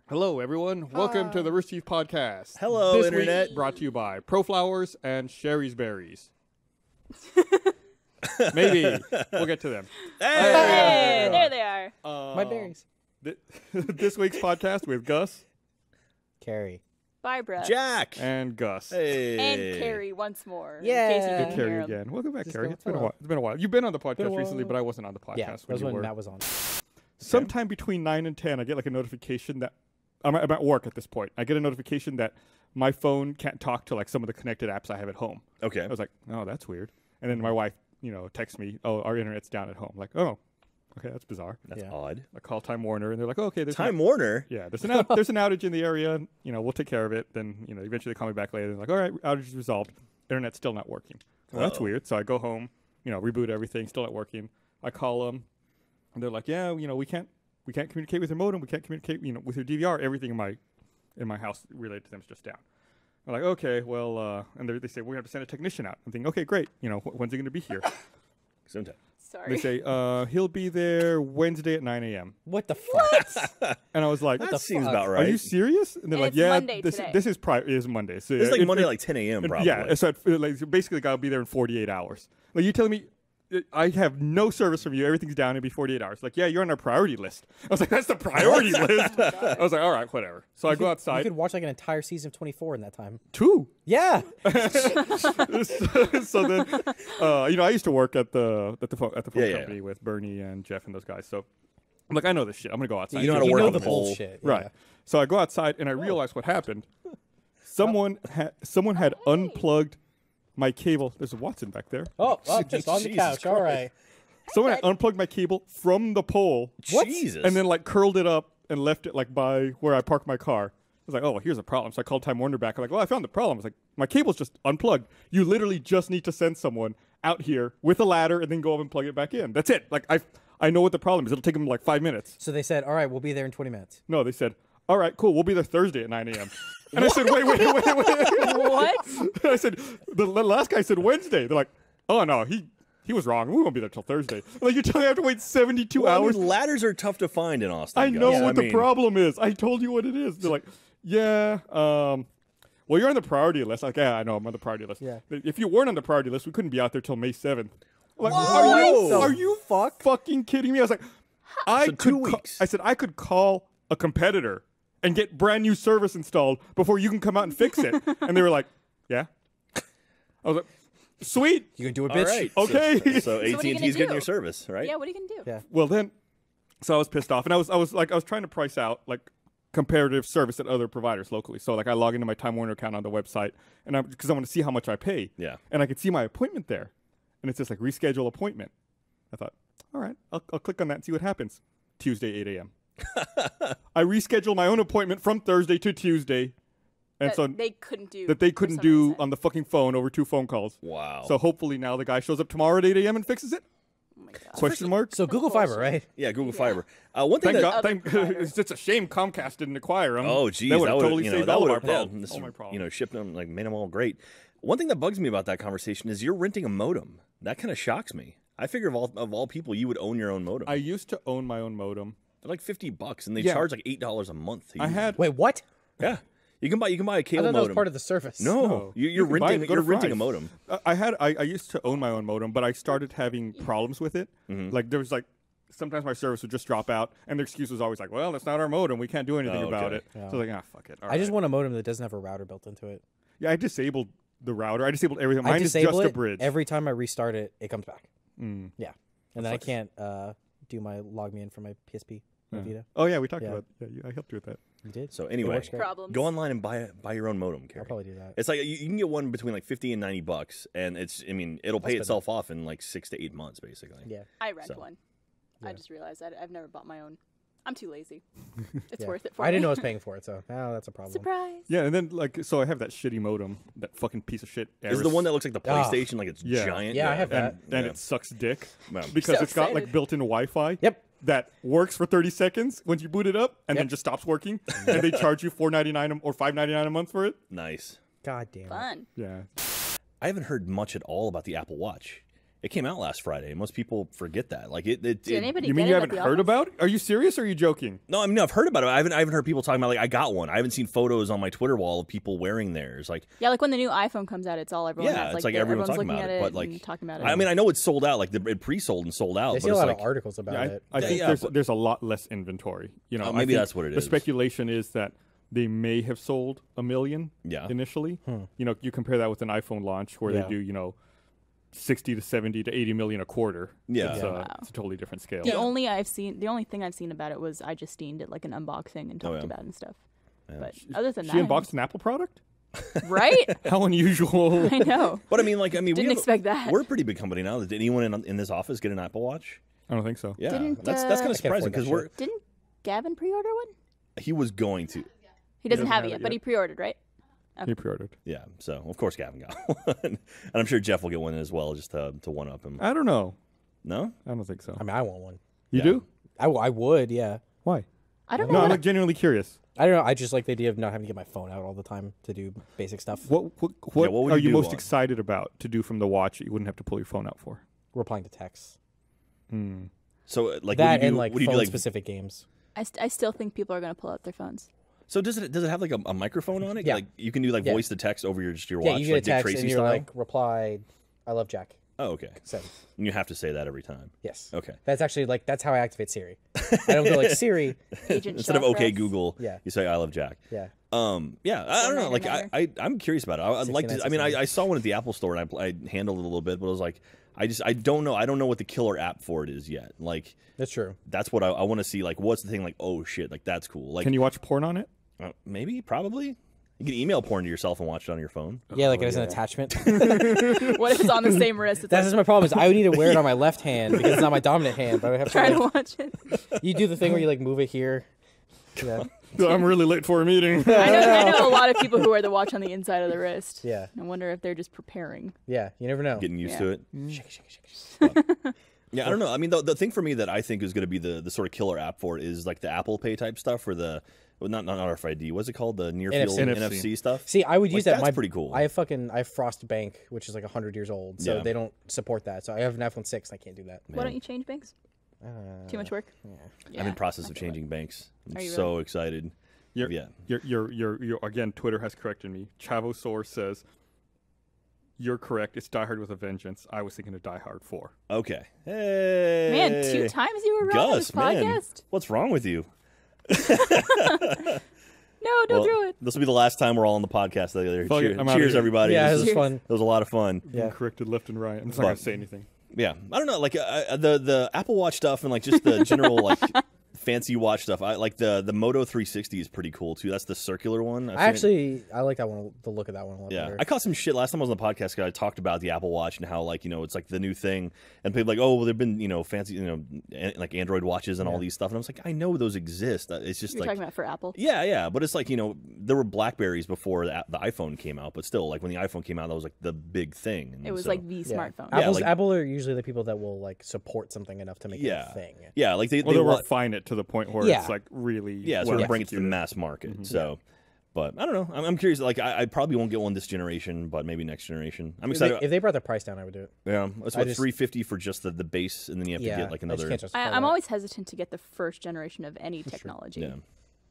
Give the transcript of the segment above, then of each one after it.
Hello, everyone. Welcome to the Rooster Teeth Podcast. Hello, this Internet. Week brought to you by ProFlowers and Sherry's Berries. Maybe. We'll get to them. Hey, there they are. My berries. This week's podcast with Gus. Kerry. Barbara. Jack. And Gus. Hey. And Kerry once more. Yeah. In case you Good didn't hear Kerry him. again. Welcome back, Just Kerry. go It's been a for while. It's been a while. You've been on the Been a podcast while. recently, but I wasn't on the podcast Yeah, that when was you when were. Matt was on. Sometime between 9 and 10, I get like a notification that I'm at work at this point. I get a notification that my phone can't talk to like some of the connected apps I have at home. Okay. I was like, oh, that's weird. And then my wife, texts me, oh, our internet's down at home. I'm like, oh, okay, that's bizarre. That's Yeah. odd. I call Time Warner, and they're like, oh, okay, there's Time Warner. Yeah, there's an outage in the area. We'll take care of it. Then eventually they call me back later. They're like, all right, outage is resolved. Internet's still not working. Well, that's weird. So I go home, reboot everything, still not working. I call them, and they're like, yeah, we can't communicate with your modem. We can't communicate, with your DVR. Everything in my house related to them is just down. I'm like, okay, well, and they say we have to send a technician out. I'm thinking, okay, great. When's he going to be here? Sometime. They Sorry. say he'll be there Wednesday at 9 a.m. What the fuck? And I was like, That seems fuck? about are right. you serious? And they're And like, it's yeah, Monday this today. is Monday. So It's like it- Monday, it- like 10 a.m. probably. Yeah, so basically, I'll be there in 48 hours. Like, you're telling me I have no service from you. Everything's down. It'll be 48 hours. Like, yeah, you're on our priority list. I was like, that's the priority list. I was like, all right, whatever. So I go You outside. could watch like an entire season of 24 in that time. 2. Yeah. So then, I used to work at the phone Yeah. company with Bernie and Jeff and those guys. So I'm like, I know this shit. I'm gonna go outside. You know how to You work know on the the pole. bullshit. Right. Yeah. So I go outside and I realize what happened. Someone had unplugged my cable. There's a Watson back there. Oh, just on the Jesus couch. All Christ. right. Someone had unplugged my cable from the pole What? Jesus. and then like curled it up and left it like by where I park my car. I was like, oh, well, here's a problem. So I called Time Warner back. I'm like, well, I found the problem. I was like, my cable's just unplugged. You literally just need to send someone out here with a ladder and then go up and plug it back in. That's it. Like, I know what the problem is. It'll take them like 5 minutes. So they said, all right, we'll be there in 20 minutes. No, they said, all right, cool. We'll be there Thursday at 9 a.m. And I said, wait. What? I said, the last guy said Wednesday. They're like, oh, no, he was wrong. We won't be there till Thursday. Like, you're telling me I have to wait 72 Well, I hours? mean, ladders are tough to find in Austin. I know guys. what I the mean, problem is. I told you what it is. They're like, yeah, well, you're on the priority list. Like, yeah, I know, I'm on the priority list. Yeah. If you weren't on the priority list, we couldn't be out there till May 7th. Like, Whoa! are you fucking kidding me? I was like, So 2 weeks. I said, I could call a competitor and get brand new service installed before you can come out and fix it. And they were like, yeah. I was like, sweet. You can do it, All bitch. right. Okay. So what are you AT&T's gonna getting do? your service, right? Yeah, what are you going to do? Yeah. Well, then, so I was pissed off, and I was trying to price out like comparative service at other providers locally. So like I log into my Time Warner account on the website, and because I want to see how much I pay. Yeah. And I could see my appointment there, and it's just like reschedule appointment. I thought, all right, I'll click on that and see what happens. Tuesday, 8 a.m. I rescheduled my own appointment from Thursday to Tuesday, and That so they couldn't do. that they for couldn't some do reason. on the fucking phone over 2 phone calls. Wow. So hopefully now the guy shows up tomorrow at 8 a.m. and fixes it. Oh my God. Question mark. So Google bullshit. Fiber, right? yeah, Google Fiber. One thing Thank that God. other Thank, provider. it's just a shame Comcast didn't acquire them. Oh, geez, that would that have would totally saved all of our problems. All my problems. Shipped them, like, made them all great. One thing that bugs me about that conversation is you're renting a modem. That kind of shocks me. I figure of all people, you would own your own modem. I used to own my own modem. They're like $50, and they Yeah. charge like $8 a month. To I use had it. Wait, what? Yeah, you can buy a I cable thought that modem. was part of the service. No, No. you're You can buy renting. it, go You're to renting a Fry's. modem. I used to own my own modem, but I started having problems with it. Like there was like sometimes my service would just drop out, and their excuse was always like, "Well, it's not our modem. We can't do anything Oh, about okay. it." Yeah. So I was like, fuck it. All I just right." want a modem that doesn't have a router built into it. Yeah, I disabled the router. I disabled everything. I Mine is disable just a it bridge. every time I restart it. It comes back. Mm. Yeah, and then I can't do my log me in for my PSP. My Vita. Oh yeah, we talked Yeah. about. Yeah, I helped you with that. You did. So It anyway, works great. Problems. go online and buy your own modem, Kerry. I'll probably do that. It's like you can get one between like $50 and $90, and it'll pay spend itself off in like 6 to 8 months, basically. Yeah. I rent So. one. Yeah. I just realized I've never bought my own. I'm too lazy. It's Yeah. worth it for I didn't know me. I was paying for it, so now that's a problem. Surprise. Yeah, and then like so I have that shitty modem, that fucking piece of shit. This is the one that looks like the Ah. PlayStation, like it's Yeah. giant. Yeah, I have that. and Yeah. it sucks dick Wow. because So it's got like excited. built-in Wi-Fi. Yep. That works for 30 seconds once you boot it up, and then Yep. just stops working, and they charge you $4.99 or $5.99 a month for it. Nice. God damn it. Fun. Yeah, I haven't heard much at all about the Apple Watch. It came out last Friday. Most people forget that. Like it Did anybody You mean get you it at haven't the heard office? about it? Are you serious or are you joking? No, I mean I've heard about it. I haven't heard people talking about like I got one. I haven't seen photos on my Twitter wall of people wearing theirs. Like Yeah, like when the new iPhone comes out, it's all everyone yeah, has. it's like everyone's talking looking about at it. But and like talking about it. I mean I know it's sold out. Like it pre-sold and sold out. I But see a it's lot like of articles about Yeah, it. I think Yeah, there's a lot less inventory. You know, Oh, I maybe think that's what it the is. speculation is that they may have sold 1 million Yeah. initially. You know, you compare that with an iPhone launch where Yeah. they do, 60 to 70 to 80 million a quarter. Yeah. It's, Yeah. Wow. it's a totally different scale. the only thing I've seen about it was I Justined it like an unboxing and talked yeah. about it and stuff. Yeah. But other than She that, unboxed an Apple product? right? How unusual. I know. But I mean we Didn't expect that. We're a pretty big company now. Did anyone in this office get an Apple Watch? I don't think so. Yeah, Didn't, that's kind I of can't surprising afford that because Didn't Gavin pre-order one? he was going to. He doesn't doesn't have have it yet, it but yet. he pre-ordered, right? He pre-ordered. Yeah, so of course Gavin got one, and I'm sure Jeff will get one as well, just to one up him. I don't know. No, I don't think so. I mean, I want one. You Yeah. do? I would, yeah. Why? I don't No, know. I'm what- genuinely curious. I don't know. I just like the idea of not having to get my phone out all the time to do basic stuff. What what would are you you do most on- excited about to do from the watch that you wouldn't have to pull your phone out for? Replying to texts. so like That what do you and do, like what do you do, like phone-specific games. I still think people are going to pull out their phones. so does it have like a microphone on it? Yeah. Like you can do like Yeah. voice to text over your Yeah, watch, you get like a Dick text Tracy and you're style. like, reply, I love Jack. Oh, okay. Send. And you have to say that every time. Yes. Okay. That's actually like, that's how I activate Siri. I don't go like, Siri. Agent Instead of Shaw OK Press. Google, Yeah. you say I love Jack. Yeah. Yeah, I don't know. Like, $4.99. I'm curious about it. I'd like to. I mean, I saw one at the Apple Store and I handled it a little bit, but I was like, I don't know. I don't know what the killer app for it is yet. Like, That's true. that's what I want to see. Like, what's the thing? Like, oh shit, like that's cool. Like, Can you watch porn on it? maybe, probably. You can email porn to yourself and watch it on your phone. Yeah, like as an attachment. What if it's on the same wrist? It's That's like just my problem is I would need to wear it on my left hand because it's not my dominant hand, but I would have to trying to like, watch it. you do the thing where you like move it here. Yeah. I'm really late for a meeting. I know a lot of people who wear the watch on the inside of the wrist. Yeah. I wonder if they're just preparing. Yeah. You never know. Getting used Yeah. to it. Shake, shake, shake. Yeah, I don't know. I mean, the thing for me that I think is going to be the sort of killer app for it is like the Apple Pay type stuff or the not RFID. What's it called? The near field NFC. NFC stuff. See, I would use that. That's pretty cool. I have Frost Bank, which is like 100 years old, so Yeah. they don't support that. So I have an iPhone 6, and I can't do that. Why don't you change banks? Too much work. I'm in process of changing banks. I'm Are you so excited. You're, Yeah. you're again. Twitter has corrected me. Chavo Source says you're correct. It's Die Hard with a Vengeance. I was thinking of Die Hard 4. Okay. Hey. Man, 2 times you were wrong on this Gus, man. podcast. What's wrong with you? No, don't do it. This will be the last time we're all on the podcast together. Fuck it, I'm outta Cheers, here. everybody. Yeah, This this was was- fun. It was a lot of fun. Being Yeah. corrected left and right. I'm just not gonna say anything. Yeah, I don't know, like the Apple Watch stuff and like just the general like fancy watch stuff. I like the Moto 360 is pretty cool too. That's the circular one. I've seen it. I like that one. The look of that one a lot Yeah, better. I caught some shit last time I was on the podcast. I talked about the Apple Watch and how like it's like the new thing, and people like, oh, well, there've been fancy like Android watches and all these stuff, and I was like, I know those exist. It's just You're like talking about for Apple. yeah, but it's like there were Blackberries before the iPhone came out, but still, like when the iPhone came out, that was like the big thing. And It was so- like the Yeah. smartphone. Apple are usually the people that will like support something enough to make it a thing. yeah, like they They'll want refine it to the point where Yeah. it's like really sort well of bring it to the executed. mass market. So, but I don't know. I'm curious. Like I probably won't get one this generation, but maybe next generation. I'm excited. If they brought the price down, I would do it. Yeah, it's I what just- $350 for just the base, and then you have to get like I just another. can't justify I'm that. always hesitant to get the first generation of any technology Yeah.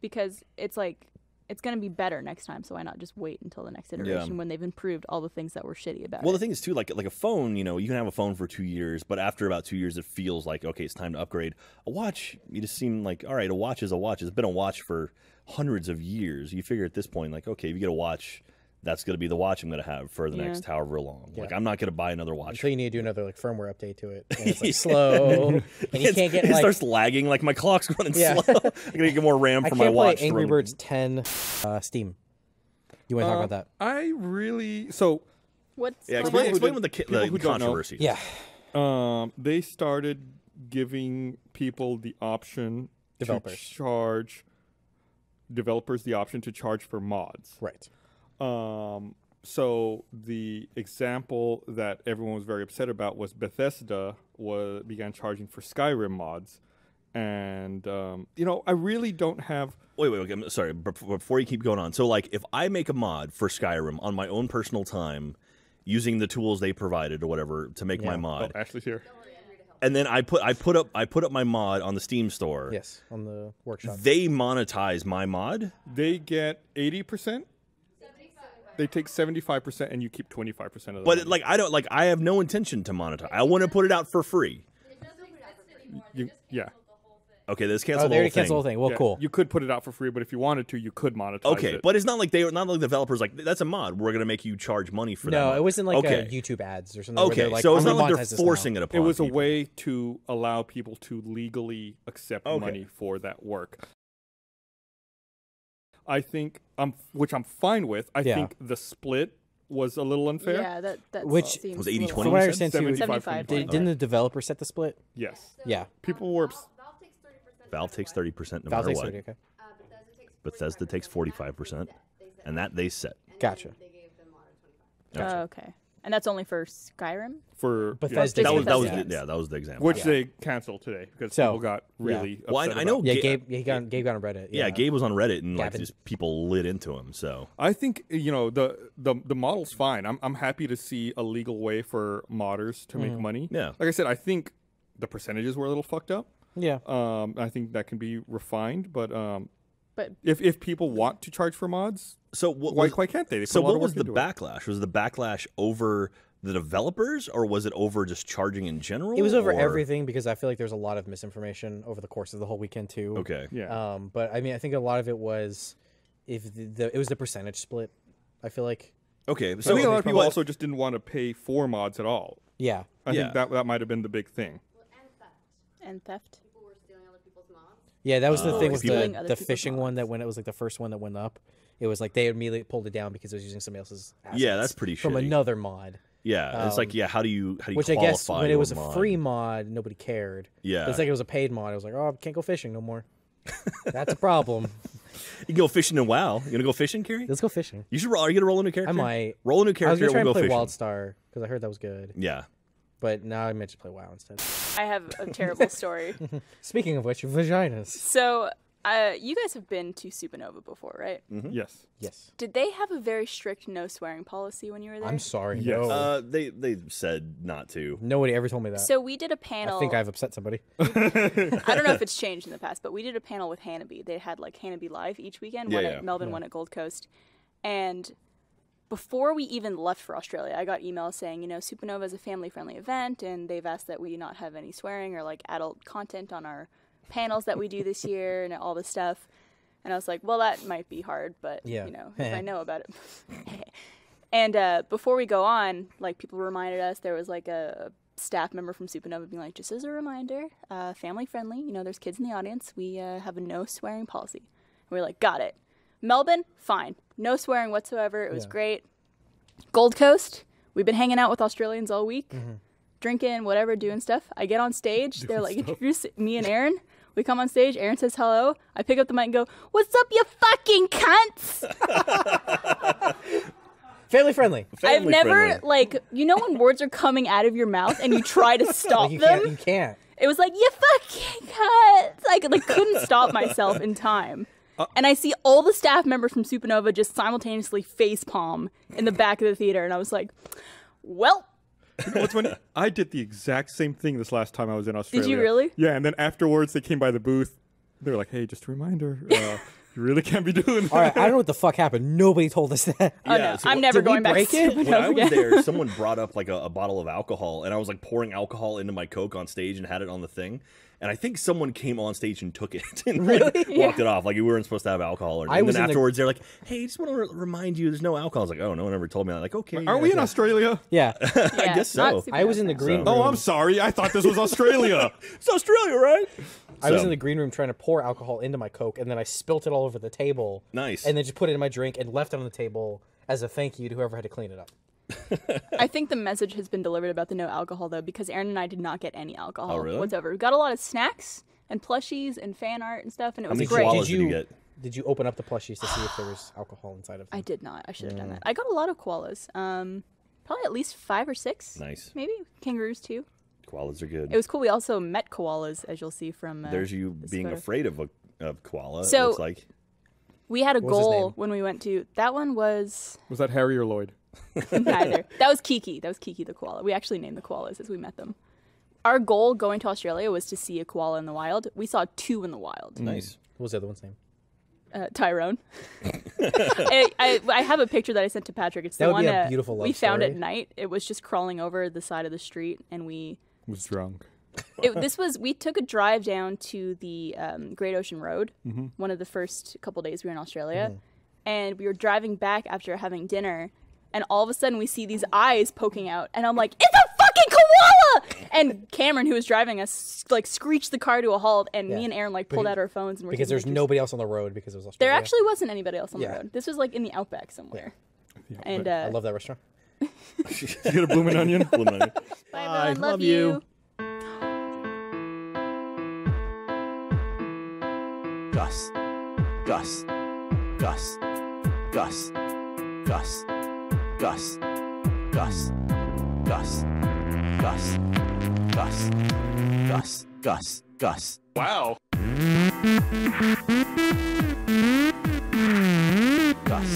because it's like it's going to be better next time. So why not just wait until the next iteration when they've improved all the things that were shitty about Well, it? the thing is too, like a phone. You can have a phone for 2 years, but after about 2 years, it feels like okay, it's time to upgrade. A watch, you just seem like all right. A watch is a watch. It's been a watch for hundreds of years. You figure at this point, like okay, if you get a watch, that's going to be the watch I'm going to have for the next however long. Like I'm not going to buy another watch. Until you need to do another like firmware update to it, and it's like slow, and you can't get it like starts lagging. Like my clock's running Yeah. slow. I'm gonna get more RAM I for can't my play watch. to Angry run- Birds 10 Steam. You want to talk about that? I really so What's Yeah, going explain on? what the people who don't know. controversy is. Yeah, they started giving people the option Developers. to charge developers the option to charge for mods. right. So the example that everyone was very upset about was Bethesda began charging for Skyrim mods, and I really don't have. Wait, I'm sorry. Before you keep going on, so like, if I make a mod for Skyrim on my own personal time, using the tools they provided or whatever to make my mod. Oh, Ashley's here. And then I put up my mod on the Steam store. Yes, on the workshop. They monetize my mod. They get 80%. They take 75%, and you keep 25% of the But money. I have no intention to monetize. I want to put it out for free. Yeah. Okay, let's Oh, cancel they the already whole thing. canceled the whole thing. Well, Yeah, cool. You could put it out for free, but if you wanted to, you could monetize Okay, it. but it's not like developers like that's a mod. We're gonna make you charge money for that. No, mod. it wasn't like okay. YouTube ads or something. Where Okay, they're like, so it's "I'm not gonna like they're monetize this now." forcing it upon It was a people. way to allow people to legally accept Okay. money for that work. I think, which I'm fine with. I think the split was a little unfair. Yeah, that Which- seems Was a 80-20? little From what I off. understand, too, 75, didn't the developer set the split? Yes. Yeah. People were. Valve takes 30% no Valve matter takes what. 30, okay. Bethesda takes 45%, and that they set. Gotcha. Okay. And that's only for Skyrim? For Bethesda That was Bethesda. that was the example. which they canceled today because So, people got really Well, upset I know. about. Yeah, Ga- Gabe got on Reddit. Yeah, Gabe was on Reddit and like Gavin. just people lit into him. So I think the model's fine. I'm happy to see a legal way for modders to make money. Yeah. Like I said, I think the percentages were a little fucked up. Yeah. I think that can be refined, but But if people want to charge for mods, so what why was, can't they? They put so a lot what of was work the into it. backlash? Was the backlash over the developers, or was it over just charging in general? It was over or- everything because I feel like there's a lot of misinformation over the course of the whole weekend too. Okay. Yeah. But I mean, I think a lot of it was it was the percentage split. I feel like Okay. I So think a lot of people what- also just didn't want to pay for mods at all. yeah. I Yeah. think that might have been the big thing. and theft. Yeah, that was the thing with Stealing other the people's fishing one mods. that when it was like the first one that went up, it was like they immediately pulled it down because it was using somebody else's assets Yeah, that's pretty from shitty. another mod. Yeah, it's like how do you Which I guess qualify when it your was a mod? free mod, nobody cared. Yeah. But it's like it was a paid mod. I was like, oh, I can't go fishing no more. That's a problem. You can go fishing in WoW. You gonna go fishing, Kerry? Let's go fishing. You should roll. Are you gonna roll a new character? I might. roll a new I was character. gonna try We'll and go play fishing. WildStar because I heard that was good, Yeah. but now I might just play WoW instead. I have a terrible story. Speaking of which, vaginas. So, you guys have been to Supernova before, right? Yes. Yes. Did they have a very strict no swearing policy when you were there? I'm sorry. Yes. No. They said not to. Nobody ever told me that. So we did a panel. I think I've upset somebody. I don't know if it's changed in the past, but we did a panel with Hanabi. They had like Hanabi Live each weekend. One Yeah, at Melbourne, one at Gold Coast. And before we even left for Australia, I got emails saying, Supernova is a family-friendly event, and they've asked that we not have any swearing or like adult content on our panels that we do this year and all this stuff. And I was like, well, that might be hard, but Yeah. if I know about it. And before we go on, like people reminded us there was like a staff member from Supernova being like, just as a reminder, family friendly, there's kids in the audience. We have a no swearing policy. And we were like, got it. Melbourne, fine. No swearing whatsoever. It was great. Gold Coast, we've been hanging out with Australians all week, drinking, whatever, doing stuff. I get on stage. They're like, introduce me and Aaron. We come on stage. Aaron says hello. I pick up the mic and go, "What's up, you fucking cunts?" Family friendly. I've never, Family-friendly. when words are coming out of your mouth and you try to stop You them. can't. It was like, "You fucking cunts!" I couldn't stop myself in time. And I see all the staff members from Supernova just simultaneously facepalm in the back of the theater, and I was like, "Well." What's funny? I did the exact same thing this last time I was in Australia. you really? Yeah, and then afterwards they came by the booth. They were like, "Hey, just a reminder, you really can't be doing that." All right, I don't know what the fuck happened. Nobody told us that. Oh Yeah, no, so I'm never did we going back to break it? When I Supernova was again. there, someone brought up like a bottle of alcohol, and I was like pouring alcohol into my Coke on stage and had it on the thing. And I think someone came on stage and took it and like, walked it off. Like we weren't supposed to have alcohol. I And was then in the- afterwards, they're like, "Hey, just want to remind you, there's no alcohol." I was like, "Oh, no one ever told me that." Like, okay, Are we in Australia? Yeah. Yeah, guess not so. I was in the Supernova. green So- room. Oh, I'm sorry. I thought this was Australia. It's Australia, right? I was So, in the green room trying to pour alcohol into my Coke, and then I spilt it all over the table. Nice. And then just put it in my drink and left it on the table as a thank you to whoever had to clean it up. I think the message has been delivered about the no alcohol though, because Aaron and I did not get any alcohol Oh, really? whatsoever. We got a lot of snacks and plushies and fan art and stuff, and it How was many great. koalas did you get? Did you open up the plushies to see if there was alcohol inside of them? I did not. I should have done that. I got a lot of koalas. Probably at least 5 or 6. Nice. Maybe kangaroos too. Koalas are good. It was cool. We also met koalas, as you'll see from. There's you this being photo. afraid of a koala. So- it looks like We had a What was his goal name? when we went to. That one was. Was that Harry or Lloyd? Neither. That was Kiki. That was Kiki the koala. We actually named the koalas as we met them. Our goal going to Australia was to see a koala in the wild. We saw 2 in the wild. Nice. What was the other one's name? Tyrone. I have a picture that I sent to Patrick. It's That the would one be a beautiful love we found story. at night. It was just crawling over the side of the street, and we drunk. we took a drive down to the Great Ocean Road, one of the first couple days we were in Australia, and we were driving back after having dinner, and all of a sudden we see these eyes poking out, and I'm like, it's a fucking koala! And Cameron, who was driving us, like screeched the car to a halt, and me and Aaron like pulled out our phones and were Because taking there's pictures. nobody else on the road because it was There Australia. actually wasn't anybody else on the Yeah. road. This was like in the outback somewhere. Yeah, And I love that restaurant. you get a blooming onion. Blooming onion. bye, Bye. everyone. Love you. Gus, Gus, Gus, Gus, Gus, Gus, Gus, Gus, Gus, Gus, Gus, Gus, Gus. Wow. Gus.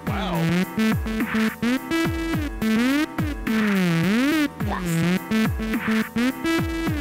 Wow. Yes.